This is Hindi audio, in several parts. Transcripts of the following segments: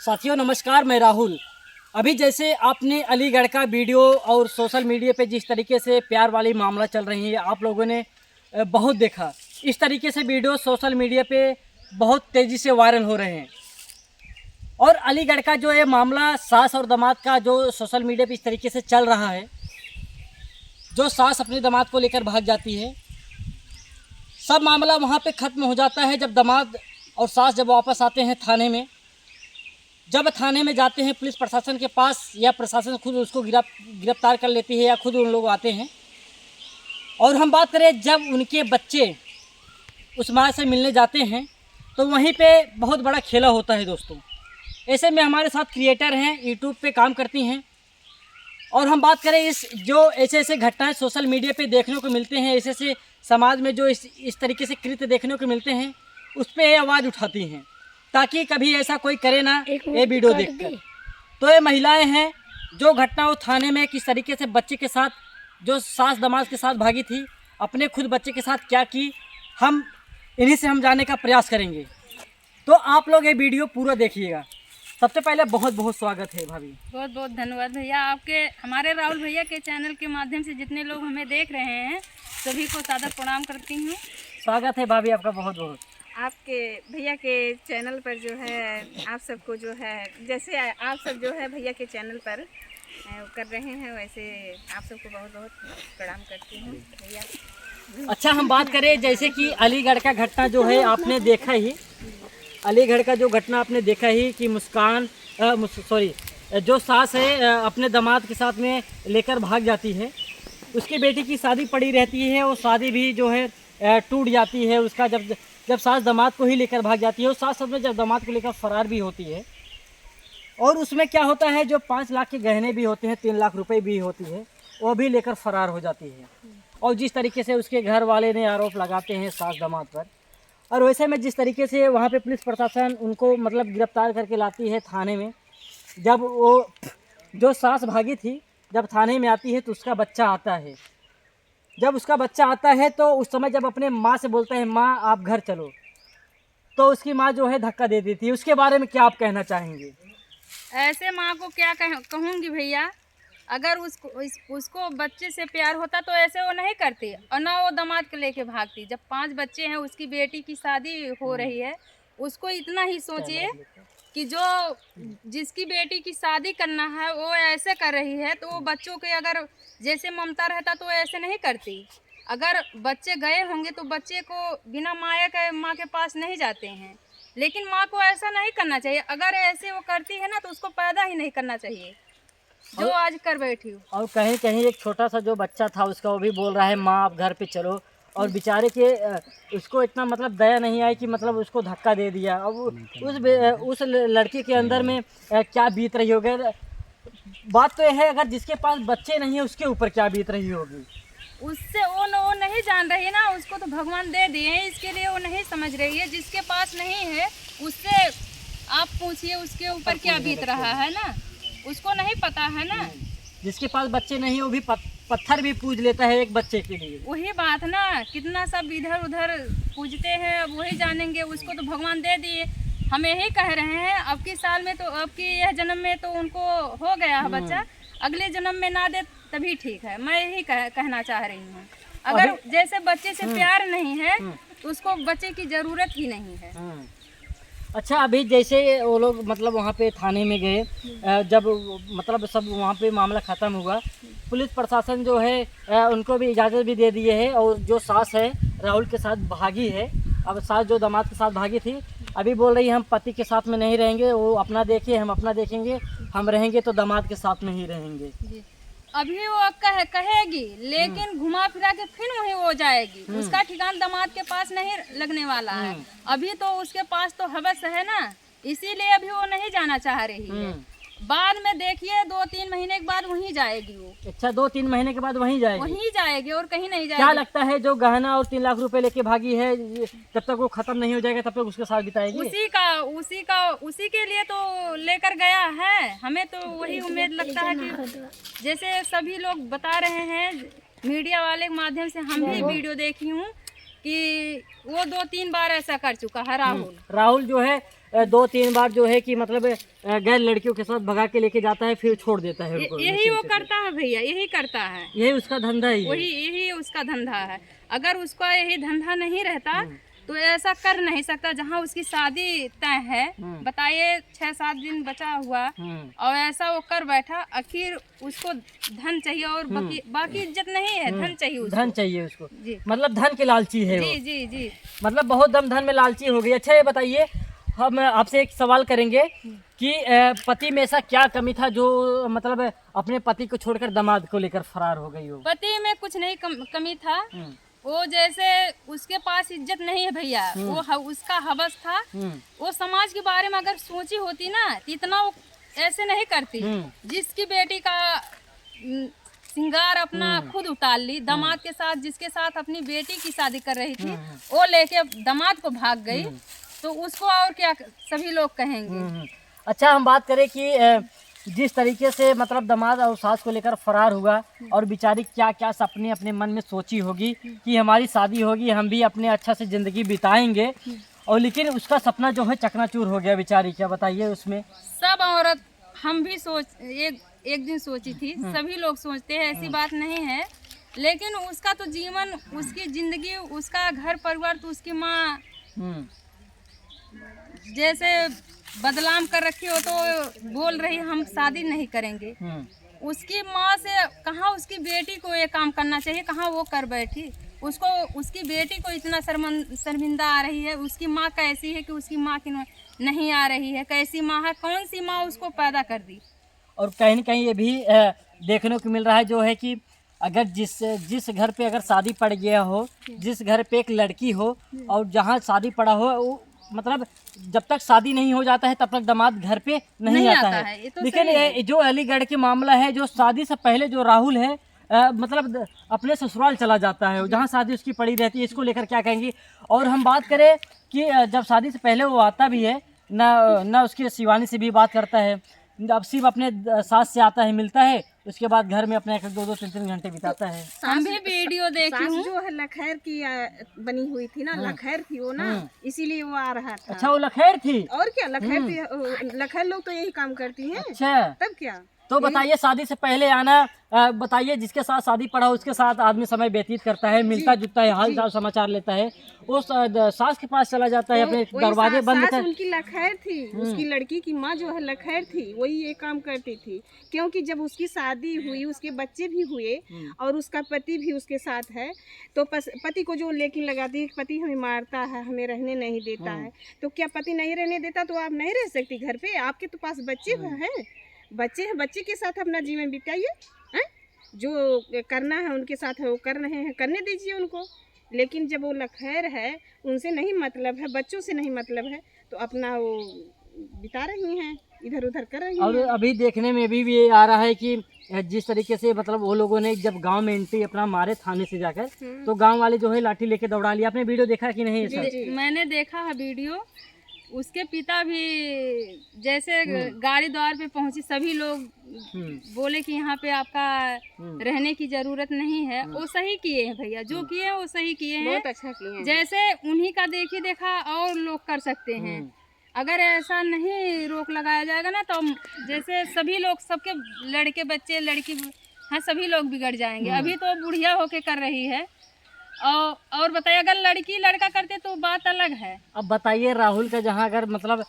साथियों नमस्कार, मैं राहुल। अभी जैसे आपने अलीगढ़ का वीडियो और सोशल मीडिया पे जिस तरीके से प्यार वाली मामला चल रही है आप लोगों ने बहुत देखा। इस तरीके से वीडियो सोशल मीडिया पे बहुत तेज़ी से वायरल हो रहे हैं। और अलीगढ़ का जो ये मामला सास और दामाद का जो सोशल मीडिया पे इस तरीके से चल रहा है, जो सास अपने दामाद को लेकर भाग जाती है, सब मामला वहाँ पे ख़त्म हो जाता है जब दामाद और सास जब वापस आते हैं थाने में। जब थाने में जाते हैं पुलिस प्रशासन के पास या प्रशासन खुद उसको गिरफ्तार कर लेती है या खुद उन लोग आते हैं। और हम बात करें जब उनके बच्चे उस माँ से मिलने जाते हैं तो वहीं पे बहुत बड़ा खेला होता है दोस्तों। ऐसे में हमारे साथ क्रिएटर हैं, यूट्यूब पे काम करती हैं। और हम बात करें इस जो ऐसे घटनाएं सोशल मीडिया पे देखने को मिलते हैं, ऐसे समाज में जो इस तरीके से कृत्य देखने को मिलते हैं, उस पर आवाज़ उठाती हैं ताकि कभी ऐसा कोई करे ना ये वीडियो देखकर। तो ये महिलाएं हैं जो घटना वो थाने में किस तरीके से बच्चे के साथ, जो सास दामाद के साथ भागी थी, अपने खुद बच्चे के साथ क्या की, हम इन्हीं से हम जानने का प्रयास करेंगे। तो आप लोग ये वीडियो पूरा देखिएगा। सबसे पहले बहुत बहुत स्वागत है भाभी। बहुत बहुत धन्यवाद भैया। आपके हमारे राहुल भैया के चैनल के माध्यम से जितने लोग हमें देख रहे हैं सभी को सादर प्रणाम करती हूँ। स्वागत है भाभी आपका बहुत बहुत। आपके भैया के चैनल पर जो है आप सबको जो है जैसे आप सब जो है भैया के चैनल पर कर रहे हैं वैसे आप सबको बहुत बहुत प्रणाम करती हूँ भैया। अच्छा, हम बात करें जैसे कि अलीगढ़ का घटना जो है आपने देखा ही, अलीगढ़ का जो घटना आपने देखा ही कि मुस्कान जो सास है अपने दामाद के साथ में लेकर भाग जाती है। उसकी बेटी की शादी पड़ी रहती है, वो शादी भी जो है टूट जाती है उसका। जब सास दामाद को ही लेकर भाग जाती है, और सास में जब दामाद को लेकर फरार भी होती है। और उसमें क्या होता है, जो 5 लाख के गहने भी होते हैं, 3 लाख रुपए भी होती है, वो भी लेकर फरार हो जाती है। और जिस तरीके से उसके घर वाले ने आरोप लगाते हैं सास दामाद पर, और वैसे में जिस तरीके से वहाँ पे पुलिस प्रशासन उनको मतलब गिरफ्तार करके लाती है थाने में। जब वो जो सास भागी थी जब थाने में आती है तो उसका बच्चा आता है। जब उसका बच्चा आता है तो उस समय जब अपने माँ से बोलता है माँ आप घर चलो, तो उसकी माँ जो है धक्का दे देती है। उसके बारे में क्या आप कहना चाहेंगे? ऐसे माँ को क्या कहूँगी भैया, अगर उसको बच्चे से प्यार होता तो ऐसे वो नहीं करती और ना वो दामाद को लेके भागती। जब 5 बच्चे हैं, उसकी बेटी की शादी हो रही है, उसको इतना ही सोचिए कि जो जिसकी बेटी की शादी करना है वो ऐसे कर रही है, तो वो बच्चों के अगर जैसे ममता रहता तो ऐसे नहीं करती। अगर बच्चे गए होंगे तो बच्चे को बिना माँ के पास नहीं जाते हैं, लेकिन माँ को ऐसा नहीं करना चाहिए। अगर ऐसे वो करती है ना तो उसको पैदा ही नहीं करना चाहिए जो आज कर बैठी हूँ। और कहीं कहीं एक छोटा सा जो बच्चा था उसका, वो भी बोल रहा है माँ आप घर पे चलो, और बेचारे के उसको इतना मतलब दया नहीं आई कि मतलब उसको धक्का दे दिया। अब उस लड़के के अंदर में क्या बीत रही होगी। बात तो यह है, अगर जिसके पास बच्चे नहीं है उसके ऊपर क्या बीत रही होगी। उससे वो नहीं जान रही है ना, उसको तो भगवान दे दिए हैं, इसके लिए वो नहीं समझ रही है। जिसके पास नहीं है उससे आप पूछिए उसके ऊपर क्या बीत रहा है ना, उसको नहीं पता है ना। जिसके पास बच्चे नहीं वो भी पत्थर भी पूज लेता है एक बच्चे के लिए। वही बात ना, कितना सब इधर उधर पूजते हैं, अब वही जानेंगे। उसको तो भगवान दे दिए। हम यही कह रहे हैं अब की साल में तो, अब की यह जन्म में तो उनको हो गया है बच्चा, अगले जन्म में ना दे तभी ठीक है। मैं यही कहना चाह रही हूँ। अगर जैसे बच्चे से प्यार नहीं है तो उसको बच्चे की जरूरत ही नहीं है। अच्छा, अभी जैसे वो लोग मतलब वहाँ पे थाने में गए, जब मतलब सब वहाँ पे मामला ख़त्म हुआ, पुलिस प्रशासन जो है उनको भी इजाज़त भी दे दिए है। और जो सास है राहुल के साथ भागी है, अब सास जो दामाद के साथ भागी थी, अभी बोल रही है हम पति के साथ में नहीं रहेंगे, वो अपना देखिए हम अपना देखेंगे, हम रहेंगे तो दामाद के साथ में ही रहेंगे। अभी वो कहेगी, लेकिन घुमा फिरा के फिर वहीं हो जाएगी। उसका ठिकाना दामाद के पास नहीं लगने वाला है। अभी तो उसके पास तो हवस है ना, इसीलिए अभी वो नहीं जाना चाह रही है। बाद में देखिए 2-3 महीने के बाद वहीं जाएगी वो। अच्छा, 2-3 महीने के बाद वहीं जाएगी और कहीं नहीं जाएगी। क्या लगता है जो गहना और 3 लाख रुपए लेके भागी है, जब तक वो खत्म नहीं हो जाएगा तब तक उसके साथ बिताएगी? उसी के लिए तो लेकर गया है। हमें तो वही उम्मीद लगता है कि जैसे सभी लोग बता रहे हैं मीडिया वाले के माध्यम से, हम भी वीडियो देखी हूँ कि वो 2-3 बार ऐसा कर चुका है राहुल। राहुल जो है 2-3 बार जो है कि मतलब गैर लड़कियों के साथ भगा के लेके जाता है, फिर छोड़ देता है उनको। यही वो करता है भैया, यही करता है, यही उसका धंधा ही है। वही यही उसका धंधा है। अगर उसका यही धंधा नहीं रहता तो ऐसा कर नहीं सकता। जहाँ उसकी शादी तय है, बताइए 6-7 दिन बचा हुआ और ऐसा वो कर बैठा, आखिर उसको धन चाहिए और बाकी इज्जत नहीं है, धन चाहिए उसको। धन चाहिए उसको जी, मतलब धन के लालची है वो। जी जी जी। मतलब बहुत धन में लालची हो गई। अच्छा ये बताइए, हम आपसे एक सवाल करेंगे कि पति में ऐसा क्या कमी था जो मतलब अपने पति को छोड़कर दामाद को लेकर फरार हो गई हो? पति में कुछ नहीं कमी था। वो जैसे उसके पास इज्जत नहीं है भैया, वो उसका हवस था। वो समाज के बारे में अगर सोची होती ना तो इतना वो ऐसे नहीं करती। जिसकी बेटी का श्रृंगार अपना खुद उतार ली, दामाद के साथ जिसके साथ अपनी बेटी की शादी कर रही थी वो लेके दामाद को भाग गई, तो उसको और क्या सभी लोग कहेंगे। अच्छा हम बात करें कि जिस तरीके से मतलब दामाद और सास को लेकर फरार हुआ और बेचारी क्या क्या सपने अपने मन में सोची होगी कि हमारी शादी होगी, हम भी अपने अच्छा से ज़िंदगी बिताएंगे, और लेकिन उसका सपना जो है चकनाचूर हो गया बेचारी। क्या बताइए उसमें? सब औरत हम भी एक दिन सोची थी, सभी लोग सोचते हैं, ऐसी बात नहीं है। लेकिन उसका तो जीवन, उसकी ज़िंदगी, उसका घर परिवार, तो उसकी माँ जैसे बदनाम कर रखी हो तो बोल रही हम शादी नहीं करेंगे। उसकी माँ से कहाँ उसकी बेटी को ये काम करना चाहिए, कहाँ वो कर बैठी। उसको उसकी बेटी को इतना शर्मिंदा आ रही है। उसकी माँ कैसी है कि उसकी माँ की नहीं आ रही है? कैसी माँ है? कौन सी माँ उसको पैदा कर दी? और कहीं न कहीं ये भी देखने को मिल रहा है जो है कि अगर जिस घर पे अगर शादी पड़ गया हो, जिस घर पे एक लड़की हो और जहाँ शादी पड़ा हो, वो मतलब जब तक शादी नहीं हो जाता है तब तक दामाद घर पे नहीं आता है। ये तो लेकिन ये जो अलीगढ़ के मामला है, जो शादी से पहले जो राहुल है मतलब अपने ससुराल चला जाता है, जहाँ शादी उसकी पड़ी रहती है, इसको लेकर क्या कहेंगी? और हम बात करें कि जब शादी से पहले वो आता भी है ना उसकी शिवानी से भी बात करता है, अब सिर्फ अपने सास से आता है, मिलता है, उसके बाद घर में अपने 2-2 3-3 घंटे बिताता है। हम भी वीडियो देखी हूँ। जो है लखैर की बनी हुई थी ना, लखैर थी वो ना, इसीलिए वो आ रहा था। अच्छा वो लखैर थी? और क्या, लखैर थी। लखैर लोग तो यही काम करती हैं। अच्छा तब क्या। तो बताइए, शादी से पहले आना, बताइए जिसके साथ शादी पड़ा हो उसके साथ आदमी समय व्यतीत करता है, मिलता जुलता है, हाल चाल समाचार लेता है, वो सास के पास चला जाता है, अपने दरवाजे बंद कर। उनकी लखैर थी, उसकी लड़की की माँ जो है लखैर थी, वही ये काम करती थी। क्योंकि जब उसकी शादी हुई, उसके बच्चे भी हुए और उसका पति भी उसके साथ है, तो पति को जो लेकिन लगाती है, पति हमें मारता है, हमें रहने नहीं देता है, तो क्या पति नहीं रहने देता तो आप नहीं रह सकती घर पे? आपके तो पास बच्चे हैं, बच्चे हैं, बच्चे के साथ अपना जीवन बिताइए। जो करना है उनके साथ है, वो कर रहे हैं, करने दीजिए उनको। लेकिन जब वो लखैर है, उनसे नहीं मतलब है, बच्चों से नहीं मतलब है, तो अपना वो बिता रही हैं, इधर उधर कर रही हैं। और अभी देखने में भी ये आ रहा है कि जिस तरीके से मतलब वो लोगों ने जब गांव में एंट्री अपना मारे थाने से जाकर, तो गांव वाले जो है लाठी लेके दौड़ा लिया। आपने वीडियो देखा कि नहीं? मैंने देखा है वीडियो। उसके पिता भी जैसे गाड़ी द्वार पे पहुंची, सभी लोग बोले कि यहाँ पे आपका रहने की जरूरत नहीं है। वो सही किए हैं भैया, जो किए हैं वो सही किए हैं, बहुत अच्छा किए हैं। जैसे उन्हीं का देखी देखा और लोग कर सकते हैं। अगर ऐसा नहीं रोक लगाया जाएगा ना, तो जैसे सभी लोग, सबके लड़के बच्चे लड़की हाँ सभी लोग बिगड़ जाएंगे। अभी तो बुढ़िया होके कर रही है, और बताइए अगर लड़की लड़का करते तो बात अलग है। अब बताइए राहुल का जहाँ अगर मतलब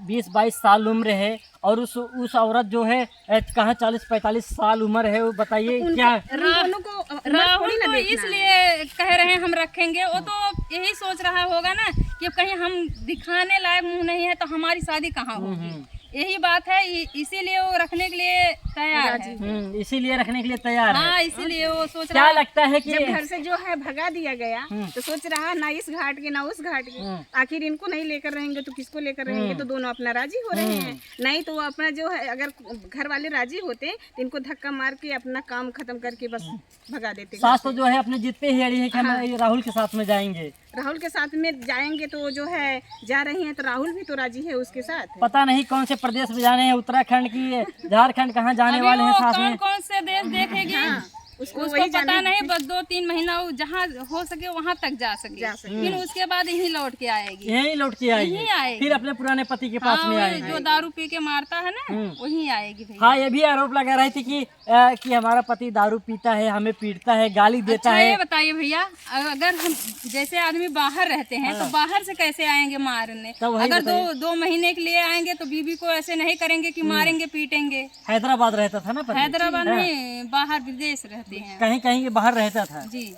20-22 साल उम्र है और उस औरत जो है कहाँ 40-45 साल उम्र है, वो बताइए तो क्या राहुल तो इसलिए कह रहे हैं हम रखेंगे। वो तो यही सोच रहा होगा ना कि कहीं हम दिखाने लायक मुंह नहीं है तो हमारी शादी कहाँ होगी। यही बात है, इसीलिए वो रखने के लिए तैयार है। इसीलिए रखने के लिए तैयार है। हाँ, इसीलिए वो सोच क्या लगता है कि जब घर से जो है भगा दिया गया, तो सोच रहा ना इस घाट के ना उस घाट के, आखिर इनको नहीं लेकर रहेंगे तो किसको लेकर रहेंगे? तो दोनों अपना राजी हो रहे हैं। नहीं तो वो अपना जो है, अगर घर वाले राजी होते तो इनको धक्का मार के अपना काम खत्म करके बस भगा देते। सास तो जो है अपने जिद पे ही अड़ी है कि हम राहुल के साथ में जाएंगे। राहुल के साथ में जाएंगे तो जो है जा रही हैं, तो राहुल भी तो राजी है उसके साथ। पता नहीं कौन से प्रदेश में जाने हैं, उत्तराखंड की झारखंड कहाँ जाने वाले हैं साथ में। कौन से देश देखेगी? उसको उसको वही पता जाने नहीं, बस 2-3 महीना वो जहाँ हो सके वहाँ तक जा सके, फिर उसके बाद यहीं लौट के आएगी। यहीं लौट के यहीं आएगी, आएगी। फिर अपने पुराने पति के पास हाँ, में वही आएगी। जो दारू पी के मारता है ना, वहीं आएगी भैया। हाँ, ये भी आरोप लगा रही थी कि हमारा पति दारू पीता है, हमें पीटता है, गाली देता अच्छा, है। ये बताइए भैया, अगर हम जैसे आदमी बाहर रहते हैं तो बाहर से कैसे आएंगे मारने? तो वही अगर बताइए। दो महीने के लिए आएंगे तो बीवी को ऐसे नहीं करेंगे कि मारेंगे पीटेंगे। हैदराबाद रहता था ना पति, हैदराबाद में बाहर विदेश रहते हैं कहीं कहीं बाहर रहता था। जी।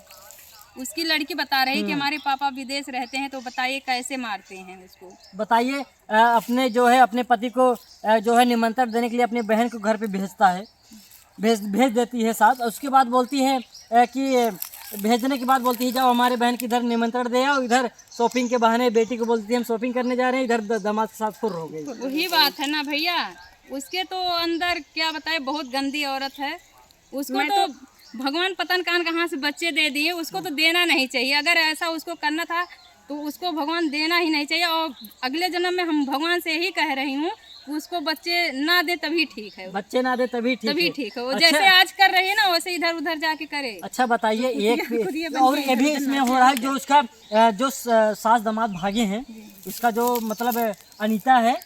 उसकी लड़की बता रही कि हमारे पापा विदेश रहते हैं, तो बताइए कैसे मारते हैं उसको। बताइए, अपने जो है अपने पति को जो है निमंत्रण देने के लिए अपनी बहन को घर पे भेजता है, भेज देती है साथ। और उसके बाद बोलती है कि भेजने के बाद बोलती है जाओ हमारे बहन की इधर निमंत्रण दे आओ, इधर शॉपिंग के बहाने बेटी को बोलती है हम शॉपिंग करने जा रहे हैं, इधर दामाद के साथ फुर हो गई। वही बात है ना भैया, उसके तो अंदर क्या बताए, बहुत गंदी औरत है। उसको तो भगवान पता न कहाँ से बच्चे दे दिए, उसको तो देना नहीं चाहिए। अगर ऐसा उसको करना था तो उसको भगवान देना ही नहीं चाहिए। और अगले जन्म में हम भगवान से यही कह रही हूँ, उसको बच्चे ना दे तभी ठीक है, बच्चे ना दे तभी ठीक है। ठीक है। वो अच्छा, जैसे आज कर रही है ना, वैसे इधर उधर जाके करे। अच्छा बताइए, एक और ये भी इसमें हो रहा है, जो उसका जो सास दामाद भागे हैं, इसका जो मतलब अनीता है,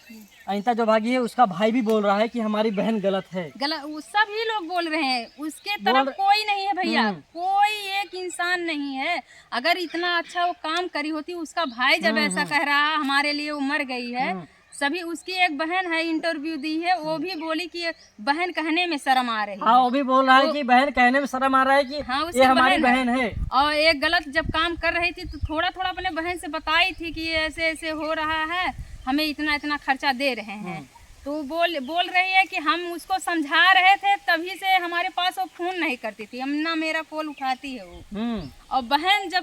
अनीता जो भागी है, उसका भाई भी बोल रहा है कि हमारी बहन गलत है। गलत सभी लोग बोल रहे हैं, उसके तरफ कोई नहीं है भैया, कोई एक इंसान नहीं है। अगर इतना अच्छा वो काम करी होती, उसका भाई जब ऐसा कह रहा हमारे लिए वो मर गई है, सभी। उसकी एक बहन है, इंटरव्यू दी है, वो भी बोली कि बहन कहने में शर्म आ रही है। हाँ, वो भी बोल रहा है कि बहन कहने में शर्म आ रहा है कि हाँ, ये हमारी बहन है। और एक गलत जब काम कर रही थी तो थोड़ा थोड़ा अपने बहन से बताई थी कि ये ऐसे ऐसे हो रहा है, हमें इतना इतना खर्चा दे रहे हैं। तो बोल रही है कि हम उसको समझा रहे थे, तभी से हमारे पास वो फोन नहीं करती थी, हम ना मेरा कॉल उठाती है वो। और बहन जब